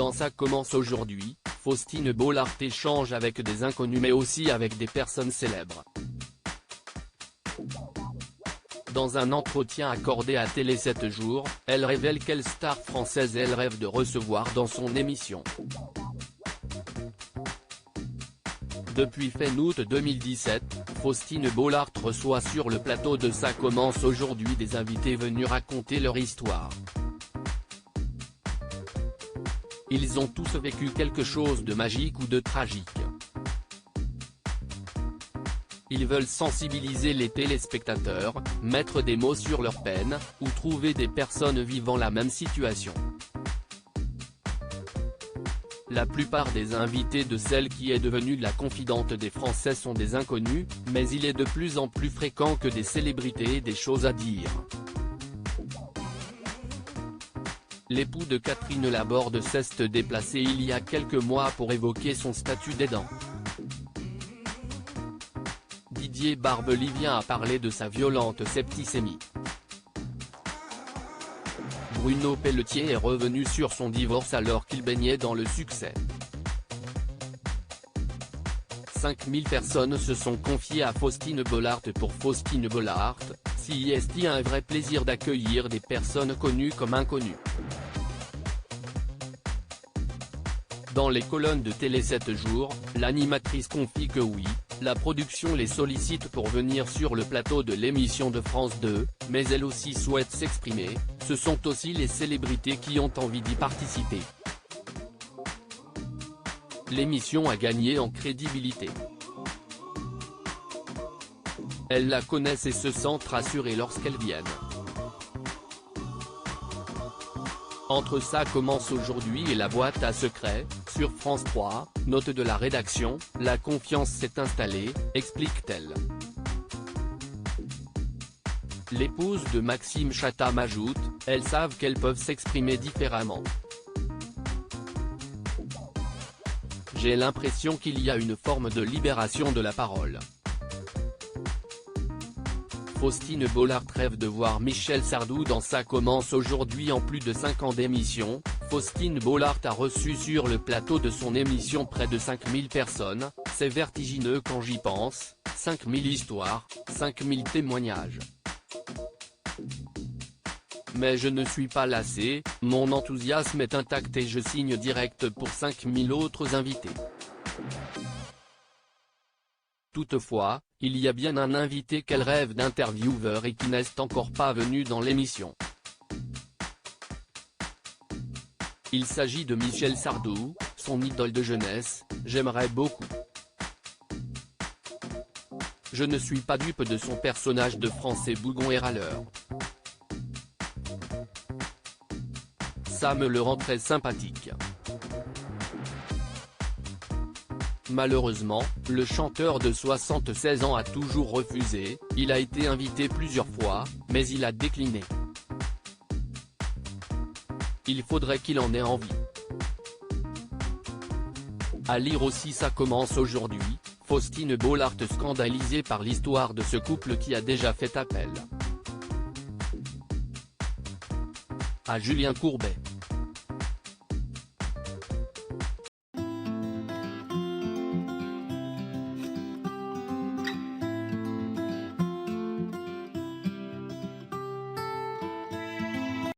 Dans Ça commence aujourd'hui, Faustine Bollard échange avec des inconnus mais aussi avec des personnes célèbres. Dans un entretien accordé à Télé 7 jours, elle révèle quelle star française elle rêve de recevoir dans son émission. Depuis fin août 2017, Faustine Bollard reçoit sur le plateau de Ça commence aujourd'hui des invités venus raconter leur histoire. Ils ont tous vécu quelque chose de magique ou de tragique. Ils veulent sensibiliser les téléspectateurs, mettre des mots sur leur peine, ou trouver des personnes vivant la même situation. La plupart des invités de celle qui est devenue la confidente des Français sont des inconnus, mais il est de plus en plus fréquent que des célébrités aient des choses à dire. L'époux de Catherine Laborde s'est déplacé il y a quelques mois pour évoquer son statut d'aidant. Didier Barbelivien a parlé de sa violente septicémie. Bruno Pelletier est revenu sur son divorce alors qu'il baignait dans le succès. 5000 personnes se sont confiées à Faustine Bollard pour Faustine Bollard, si est un vrai plaisir d'accueillir des personnes connues comme inconnues. Dans les colonnes de Télé 7 jours, l'animatrice confie que oui, la production les sollicite pour venir sur le plateau de l'émission de France 2, mais elle aussi souhaite s'exprimer, ce sont aussi les célébrités qui ont envie d'y participer. L'émission a gagné en crédibilité. Elles la connaissent et se sentent rassurées lorsqu'elles viennent. Entre Ça commence aujourd'hui et la boîte à secrets, sur France 3, note de la rédaction, la confiance s'est installée, explique-t-elle. L'épouse de Maxime Chatham ajoute, elles savent qu'elles peuvent s'exprimer différemment. J'ai l'impression qu'il y a une forme de libération de la parole. Faustine Bollard rêve de voir Michel Sardou dans Ça commence aujourd'hui. En plus de 5 ans d'émission, Faustine Bollard a reçu sur le plateau de son émission près de 5000 personnes, c'est vertigineux quand j'y pense, 5000 histoires, 5000 témoignages. Mais je ne suis pas lassé, mon enthousiasme est intact et je signe direct pour 5000 autres invités. Toutefois, il y a bien un invité qu'elle rêve d'intervieweur et qui n'est encore pas venu dans l'émission. Il s'agit de Michel Sardou, son idole de jeunesse, j'aimerais beaucoup. Je ne suis pas dupe de son personnage de Français bougon et râleur. Ça me le rend très sympathique. Malheureusement, le chanteur de 76 ans a toujours refusé, il a été invité plusieurs fois, mais il a décliné. Il faudrait qu'il en ait envie. À lire aussi Ça commence aujourd'hui, Faustine Bollard scandalisée par l'histoire de ce couple qui a déjà fait appel à Julien Courbet.